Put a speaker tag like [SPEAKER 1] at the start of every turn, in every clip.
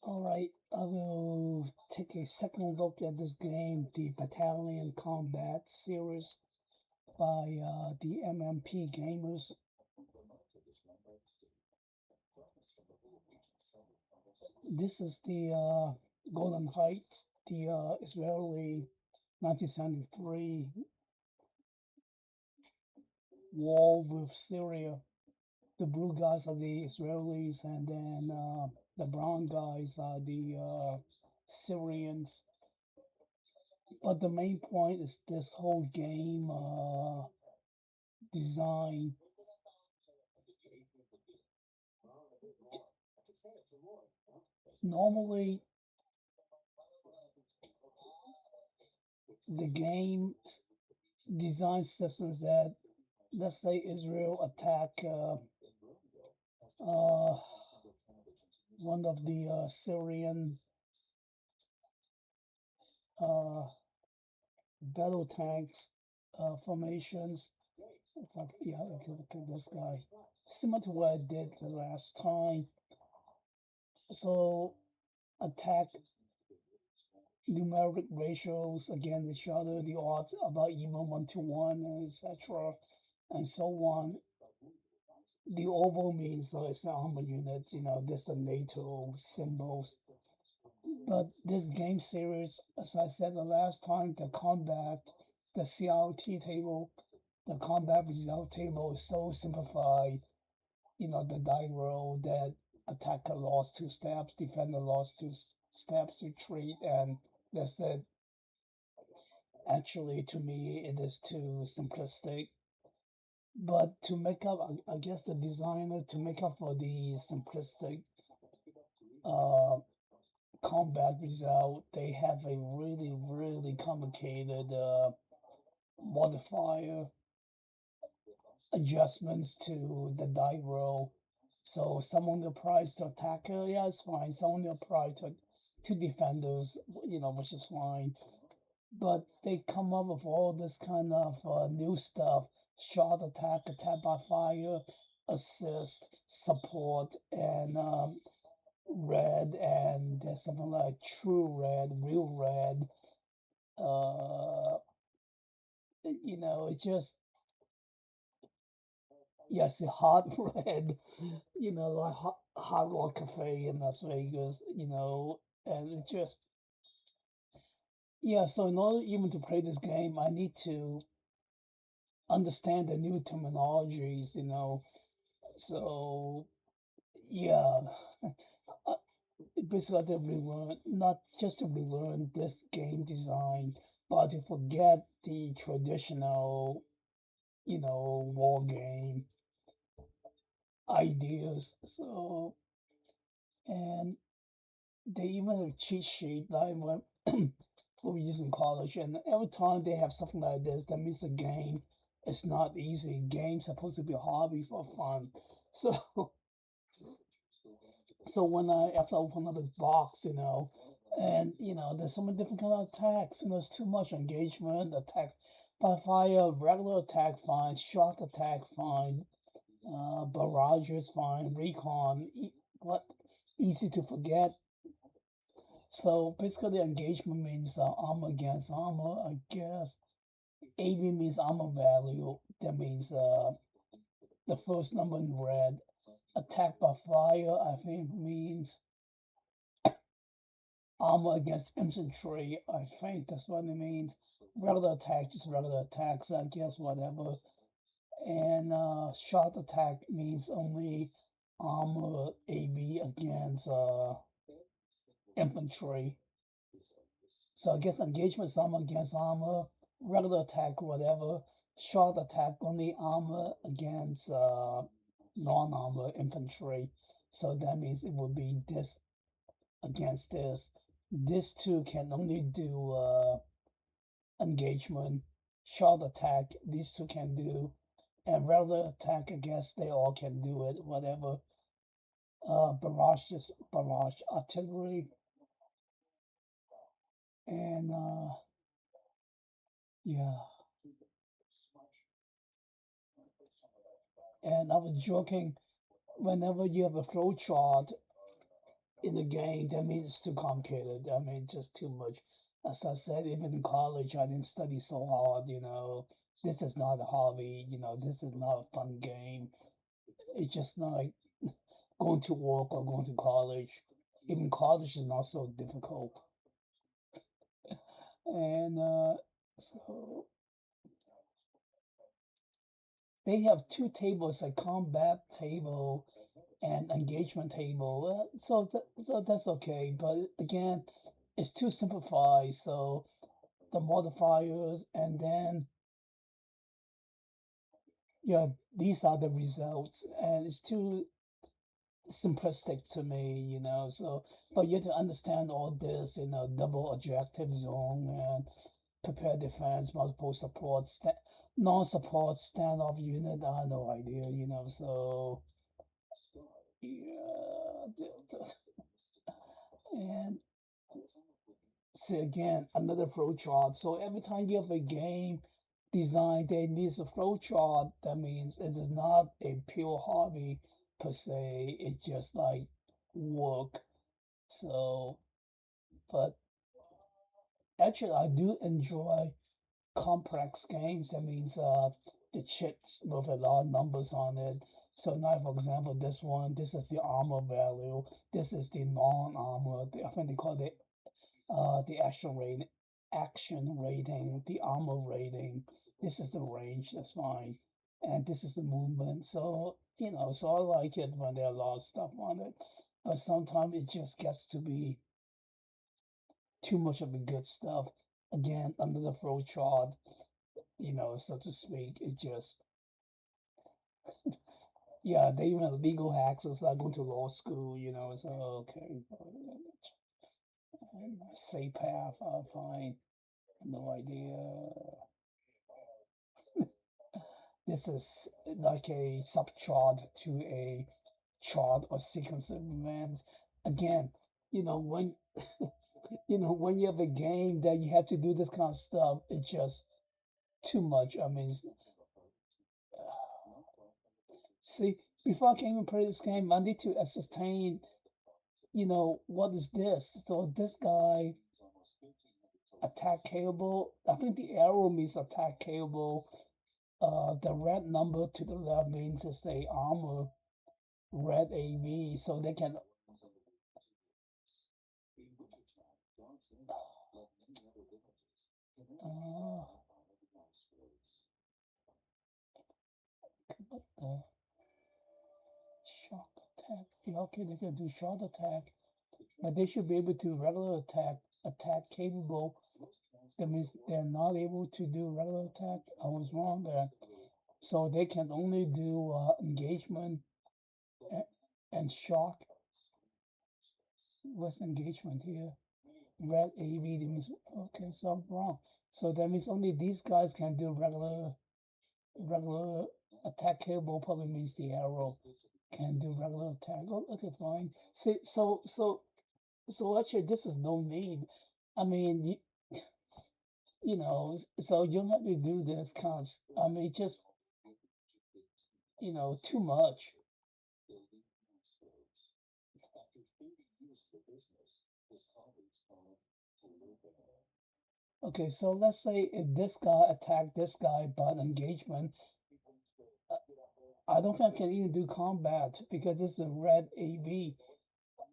[SPEAKER 1] Alright, I will take a second look at this game, the Battalion Combat Series by the MMP Gamers. This is the Golden Heights, the Israeli 1973 war with Syria. The blue guys are the Israelis, and then the brown guys are the Syrians. But the main point is this whole game design. Normally, the game design systems that, let's say, Israel attack uh, one of the Syrian uh, battle tanks formations. Yeah, I can look at this guy. Similar to what I did the last time. So attack numeric ratios against each other, the odds about even 1 to 1, etc., and so on. The oval means it's an armor unit, this is the NATO symbols. But this game series, as I said the last time, the CRT table, the combat result table is so simplified. The die roll that attacker lost 2 steps, defender lost steps, retreat, and that's it. Actually, to me, it is too simplistic. But to make up, I guess the designer, to make up for the simplistic uh, combat result, they have a really, really complicated modifier adjustments to the die roll. So someone applies to attacker, yeah, it's fine. Someone applies to defenders, which is fine. But they come up with all this kind of new stuff: shot attack, attack by fire, assist, support, and red, and there's something like true red, real red. It just, yes, a hot red, like hot rock cafe in Las Vegas, and it just, yeah. So in order even to play this game, I need to understand the new terminologies, So yeah, uh, basically I have to relearn, not just to relearn this game design, but to forget the traditional, war game ideas. So, and they even have a cheat sheet that I went what we use in college, and every time they have something like this, that means the game is not easy. Game's supposed to be a hobby for fun. So, so when I after I open up this box, and there's so many different kind of attacks, there's too much engagement. Attack by fire, regular attack fine, shot attack fine, barrage is fine, recon, what easy to forget. So basically, engagement means armor against armor. I guess AB means armor value. That means the first number in red. Attack by fire, I think, means armor against infantry. I think that's what it means. Regular attack, just regular attacks, I guess, whatever. And shot attack means only armor AB against infantry. So I guess engagement is armor against armor, regular attack, whatever. Short attack, only armor against non-armor infantry. So that means it would be this against this. This two can only do engagement. Short attack, these two can do. And regular attack, I guess they all can do it, whatever. Barrage is barrage artillery. And yeah. And I was joking, whenever you have a flow chart in the game, that means it's too complicated. I mean, just too much. As I said, even in college, I didn't study so hard, you know. This is not a hobby, you know, this is not a fun game. It's just not like going to work or going to college. Even college is not so difficult. And so they have two tables, a combat table and engagement table. So that's okay. But again, it's too simplified. So the modifiers, and then yeah, these are the results, and it's too simplistic to me, you know. So, but you have to understand all this, you know, double objective zone and prepare defense, multiple support, non-support standoff unit. I have no idea, you know. So yeah, and see again another flow chart. So every time you have a game design that needs a flow chart, that means it is not a pure hobby per se. It's just like work. So, but actually, I do enjoy complex games. That means the chips with a lot of numbers on it. So now, for example, this one, this is the armor value. This is the non-armor. I think they call it the action rating, the armor rating. This is the range. That's fine, and this is the movement. So you know, so I like it when there are a lot of stuff on it. But sometimes it just gets to be too much of the good stuff. Again, under the flow chart, you know, so to speak. It just, yeah, they even legal hacks. It's like going to law school, you know. So okay, safe path, fine. No idea. This is like a subchart to a chart or sequence of events. Again, you know, when when you have a game that you have to do this kind of stuff, it's just too much. I mean, see, before I can even play this game, I need to ascertain, what is this? So this guy attack capable. I think the arrow means attack capable. The red number to the left means it's a armor, red AV, so they can. Uh, the shock attack. Yeah, okay, they can do shock attack, but they should be able to regular attack capable. That means they're not able to do regular attack. I was wrong there. So they can only do engagement and shock. What's engagement here? Red AV, that means, okay, so I'm wrong. So that means only these guys can do regular attack capable, probably means the arrow can do regular attack. Oh, okay, fine. See, so actually this is no need. I mean, so you don't have to do this kind of, I mean, just, too much. Okay, so let's say if this guy attacked this guy by engagement, I don't think I can even do combat because this is a red AV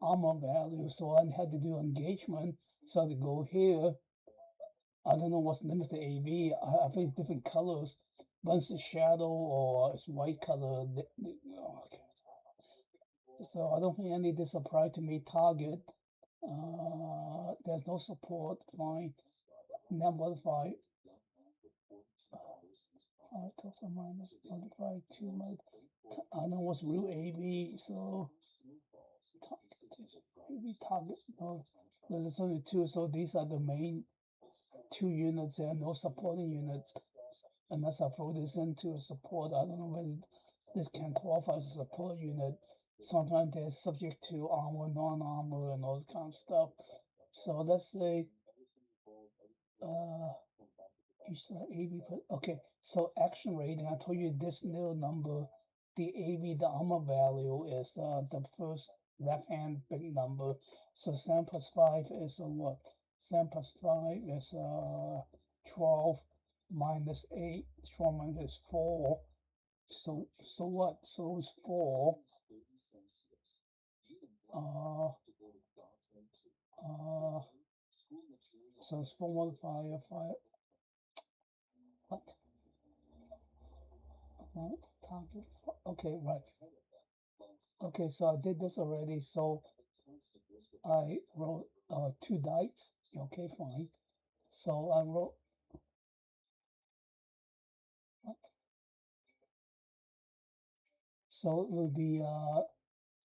[SPEAKER 1] armor value, so I had to do engagement. So I have to go here. I don't know what's name is the AV. I think it's different colors. One's a shadow or it's white color. Oh, okay. So I don't think any of this apply to me target. There's no support. Fine. Now modify. Total minus multiply 2 I don't know what's real AV, so AV target. No, there's only two, so these are the main two units and no supporting units. Unless I throw this into a support, I don't know whether this can qualify as a support unit. Sometimes they're subject to armor, non-armor, and all this kind of stuff. So let's say uh, each AV. Okay, so action rating. I told you this little number, the AV, the armor value is the first. left hand big number. So 7 plus 5 is what? 7 plus 5 is 12 minus 8. 12 minus 4. So what? So it's 4. Uh, uh, so it's 4 multiplier 5. What? Target. Okay, right. Okay, so I did this already. So I wrote two dice. Okay, fine. So I wrote what? So it will be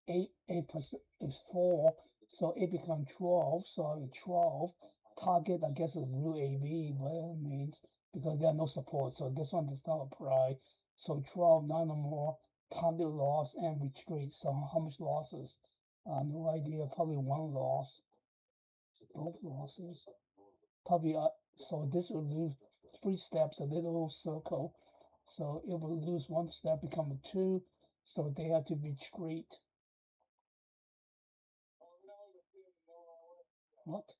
[SPEAKER 1] 8 plus is 4. So it becomes 12. So I have 12. Target, I guess, is root AB, whatever it means, because there are no support. So this one does not apply. So 12, 9 or more. Target loss and retreat. So how much losses? No idea. Probably one loss. Both losses. Probably so this will lose 3 steps, a little circle. So it will lose 1 step, become a 2. So they have to retreat. What?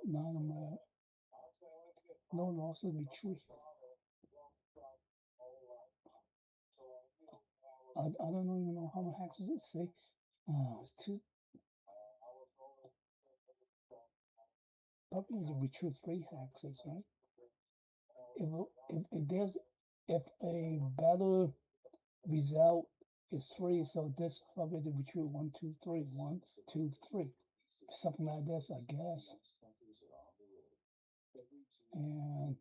[SPEAKER 1] No, no losses, retreat. I don't even know how many hexes it say. It's two. Probably the retreat 3 hexes, right? If there's if a better result is 3, so this probably the retreat 1, 2, 3, 1, 2, 3, something like this, I guess. And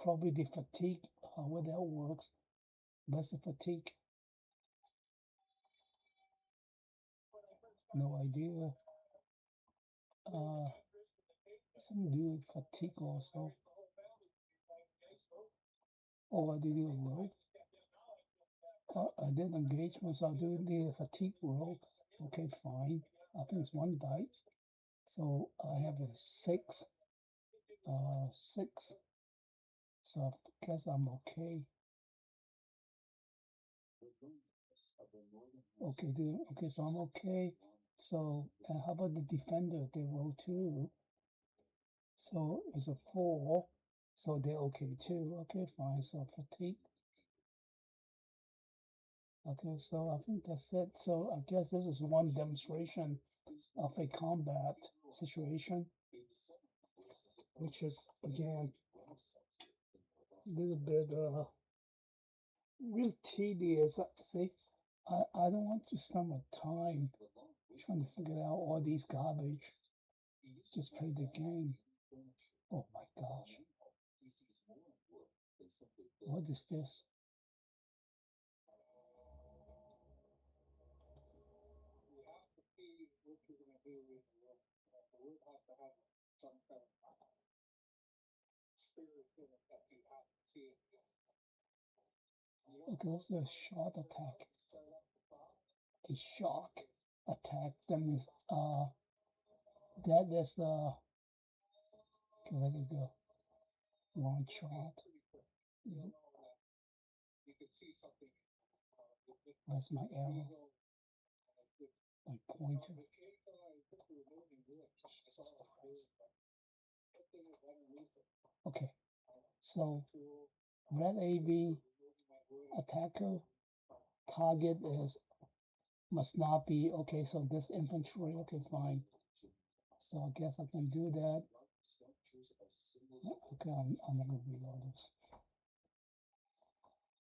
[SPEAKER 1] probably the fatigue, how that works. What's the fatigue? No idea. Something to do with fatigue also. Oh, I did a roll. I did engagement, so I do the fatigue roll. Okay, fine. I think it's 1 dice. So I have a 6. 6. So I guess I'm okay. Okay, so I'm okay. So how about the defender? They roll 2. So it's a 4. So they're okay too. Okay, fine. So fatigue. Okay, so I think that's it. So I guess this is one demonstration of a combat situation, which is again a little bit real tedious. See, I don't want to spend my time trying to figure out all these garbage. Just play the game. Oh my gosh. What is this? Okay, let's do a short attack. A shock attack. That means that is okay, let it go. One shot. Yeah. Where's my arrow? My pointer. Jesus Christ. Okay, so red AB attacker target is must not be okay. So this infantry, okay, fine. So I guess I can do that. Okay, I'm not gonna reload this.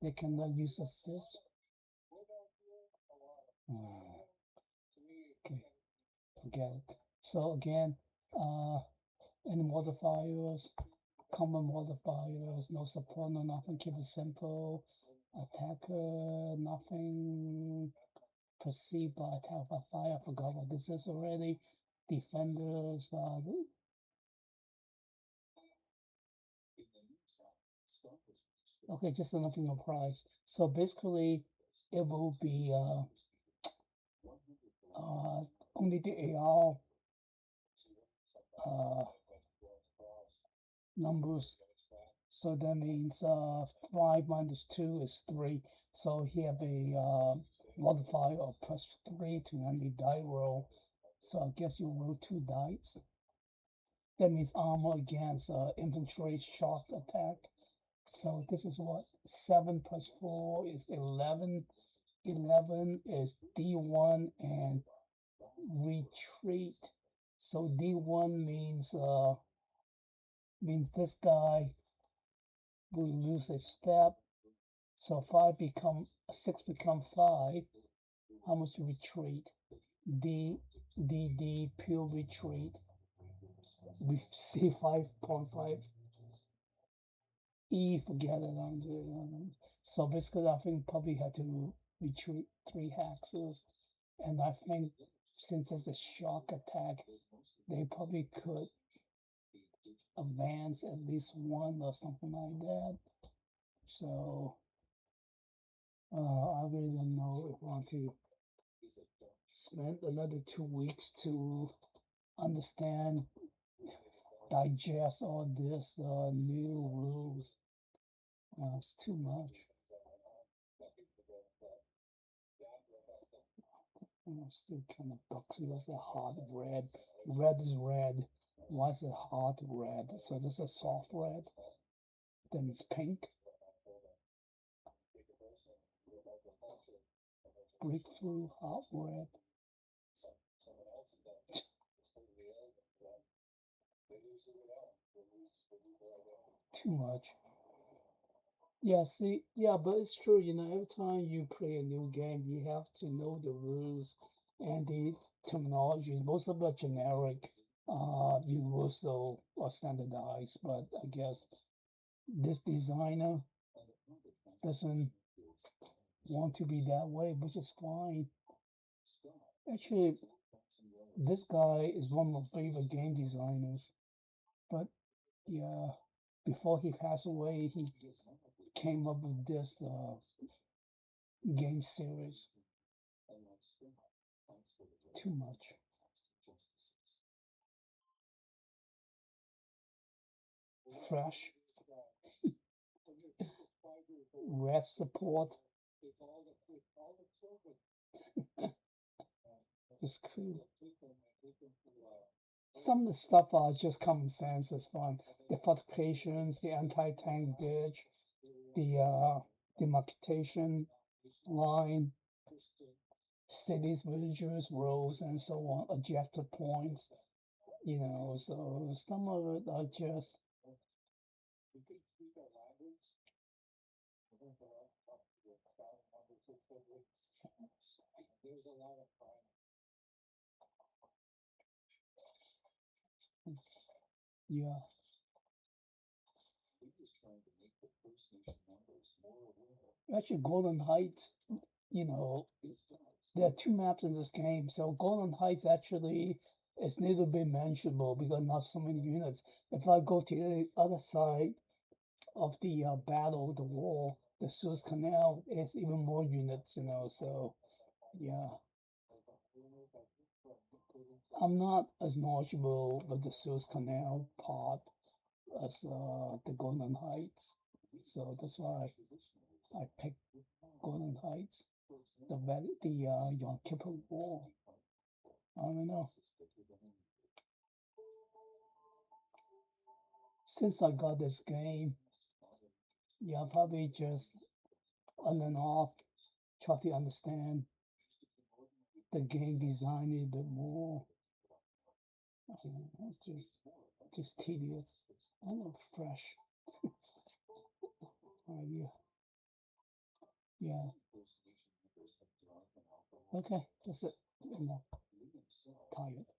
[SPEAKER 1] They cannot use assist. Okay, forget it. So again, any modifiers, common modifiers, no support, no nothing, keep it simple. Attacker, nothing. Perceived by attack by fire. I forgot what this is already. Defenders, okay, just nothing of price. So basically, it will be only the AR numbers. So that means 5 minus 2 is 3. So he have a modifier or press 3 to end the die roll. So I guess you roll 2 dice. That means armor against infantry shot attack. So this is what 7 plus 4 is 11. 11 is D1 and retreat. So D1 means this guy will lose a step. So 6 become 5. How much to retreat? D pure retreat. We see 5.5. Forget it. So basically, I think probably had to retreat 3 hexes, and I think since it's a shock attack, they probably could advance at least 1 or something like that. So I really don't know if I want to spend another 2 weeks to understand, digest all this new rules. It's too much. Still kind of bugs me. What's the hot red? Red is red. Why is it hot red? So this is soft red. Then it's pink. Breakthrough hot red. Too much. Yeah, see, yeah, but it's true, every time you play a new game, you have to know the rules and the terminology. Most of them are generic, universal or standardized, but I guess this designer doesn't want to be that way, which is fine. Actually, this guy is one of my favorite game designers, but yeah, before he passed away, he came up with this game series. Too much. Fresh, red support. It's cool. Some of the stuff are just common sense. It's fine. The fortifications, the anti-tank ditch, the demarcation line, cities, villages, roads, and so on, objective points. So some of it are just yeah. Actually, Golden Heights, you know, there are 2 maps in this game. So Golden Heights actually is a little bit manageable because not so many units. If I go to the other side of the battle, the war, the Suez Canal, is even more units. So yeah, I'm not as knowledgeable with the Suez Canal part as the Golden Heights. So that's why I picked Golden Heights. The Yom Kippur War. I don't know. Since I got this game, yeah, probably just on and off try to understand the game design a little bit more. It's just tedious. I know fresh. Yeah, yeah. Okay, that's it. Tired.